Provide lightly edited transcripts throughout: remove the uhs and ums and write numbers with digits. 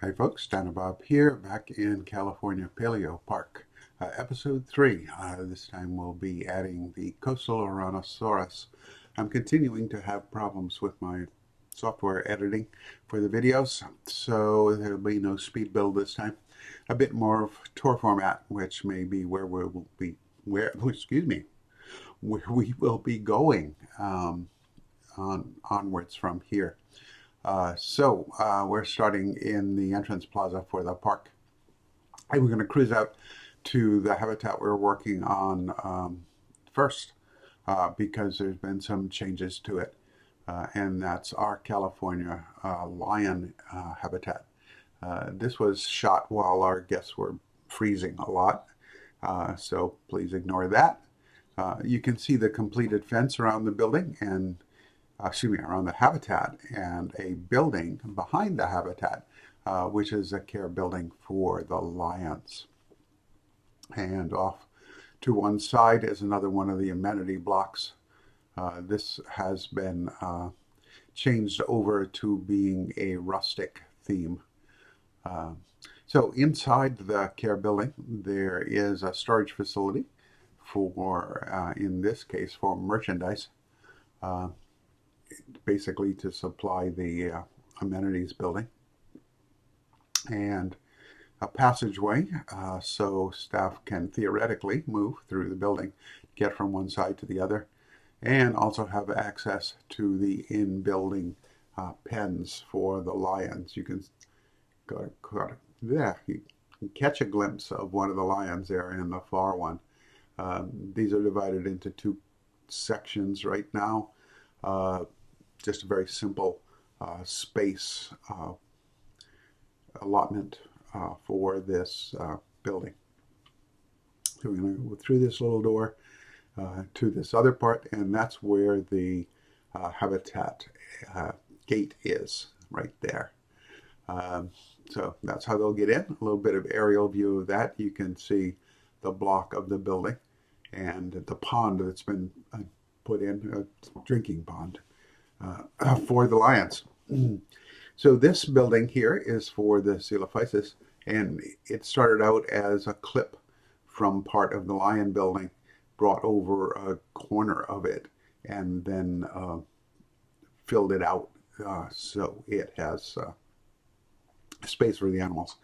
Hey folks, Dan and Bob here, back in California Paleopark. Episode 3. This time we'll be adding the coastal Ouranosaurus. I'm continuing to have problems with my software editing for the videos, so there'll be no speed build this time. A bit more of tour format, which may be where we will be, where we will be going onwards from here. We're starting in the entrance plaza for the park. And we're going to cruise out to the habitat we're working on first because there's been some changes to it. And that's our California lion habitat. This was shot while our guests were freezing a lot, so please ignore that. You can see the completed fence around the building and around the habitat, and a building behind the habitat, which is a care building for the lions. And off to one side is another one of the amenity blocks. This has been changed over to being a rustic theme. So inside the care building, there is a storage facility for, in this case, for merchandise. Basically to supply the amenities building, and a passageway so staff can theoretically move through the building, get from one side to the other, and also have access to the in-building pens for the lions. You can you can catch a glimpse of one of the lions there in the far one. These are divided into two sections right now. Just a very simple space allotment for this building. So we're going to go through this little door to this other part, and that's where the habitat gate is, right there. So that's how they'll get in. A little bit of aerial view of that. You can see the block of the building and the pond that's been put in, a drinking pond. For the lions. So this building here is for the Coelophysis, and it started out as a clip from part of the lion building, brought over a corner of it, and then filled it out so it has space for the animals.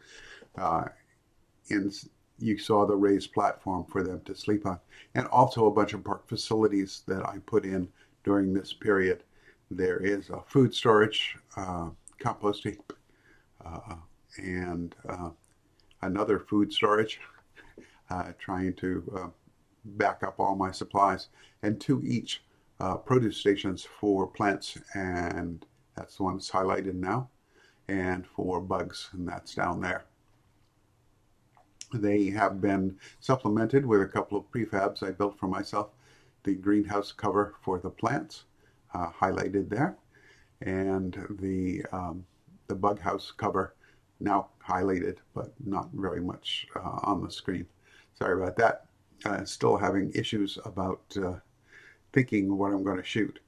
You saw the raised platform for them to sleep on, and also a bunch of park facilities that I put in during this period. There is a food storage, compost heap, and another food storage, trying to back up all my supplies, and two each produce stations for plants, and that's the one that's highlighted now, and for bugs, and that's down there. They have been supplemented with a couple of prefabs I built for myself. The greenhouse cover for the plants, highlighted there, and the bug house cover now highlighted, but not very much on the screen. Sorry about that. Still having issues about thinking what I'm going to shoot.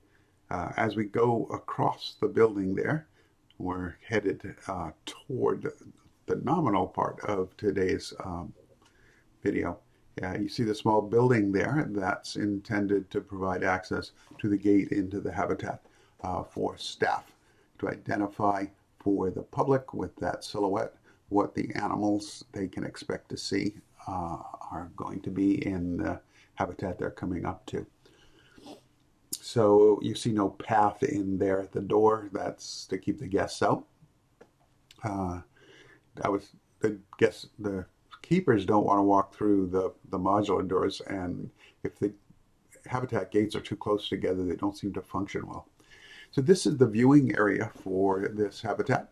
As we go across the building there, we're headed toward the nominal part of today's video. You see the small building there that's intended to provide access to the gate into the habitat for staff to identify for the public with that silhouette what the animals they can expect to see are going to be in the habitat they're coming up to. So you see no path in there at the door. That's to keep the guests out. The keepers don't want to walk through the modular doors, and if the habitat gates are too close together, they don't seem to function well. So this is the viewing area for this habitat.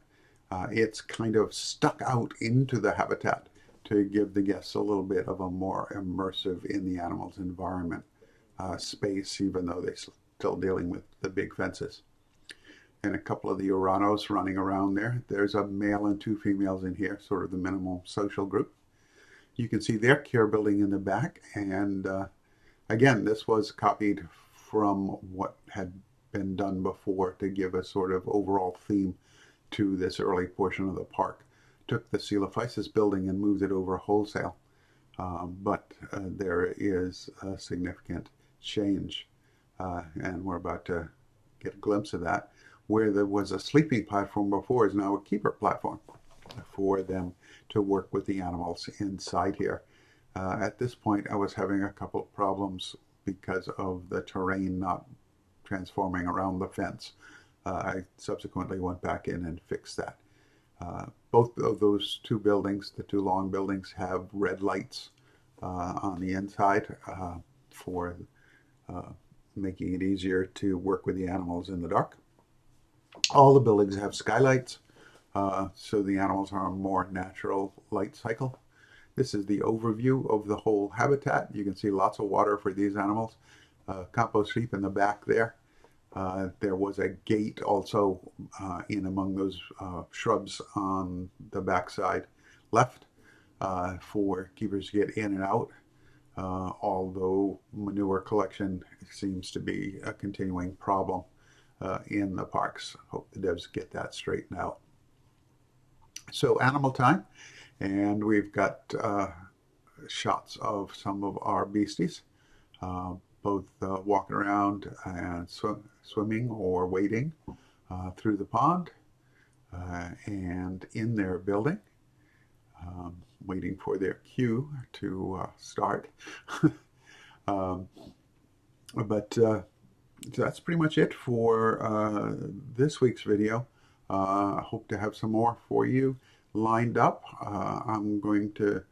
It's kind of stuck out into the habitat to give the guests a little bit of a more immersive in the animal's environment space, even though they're still dealing with the big fences. And a couple of the Ouranos running around there. There's a male and two females in here, sort of the minimal social group. You can see their care building in the back, and again, this was copied from what had been done before to give a sort of overall theme to this early portion of the park. took the Coelophysis building and moved it over wholesale. But there is a significant change, and we're about to get a glimpse of that. Where there was a sleeping platform before is now a keeper platform for them to work with the animals inside here. At this point, I was having a couple of problems because of the terrain not transforming around the fence. I subsequently went back in and fixed that. Both of those two buildings, the two long buildings, have red lights on the inside for making it easier to work with the animals in the dark. All the buildings have skylights, so the animals are a more natural light cycle. This is the overview of the whole habitat. You can see lots of water for these animals. Compost heap in the back there. There was a gate also in among those shrubs on the backside left for keepers to get in and out, although manure collection seems to be a continuing problem in the parks. Hope the devs get that straightened out. So animal time, and we've got shots of some of our beasties, both walking around and swimming or wading through the pond and in their building, waiting for their cue to start. But that's pretty much it for this week's video. I hope to have some more for you lined up. I'm going to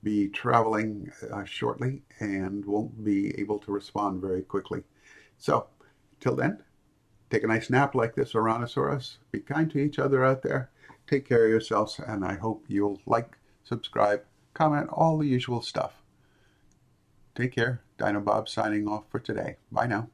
be traveling shortly and won't be able to respond very quickly. So, till then, take a nice nap like this Ouranosaurus. Be kind to each other out there. Take care of yourselves, and I hope you'll like, subscribe, comment, all the usual stuff. Take care. Dino Bob signing off for today. Bye now.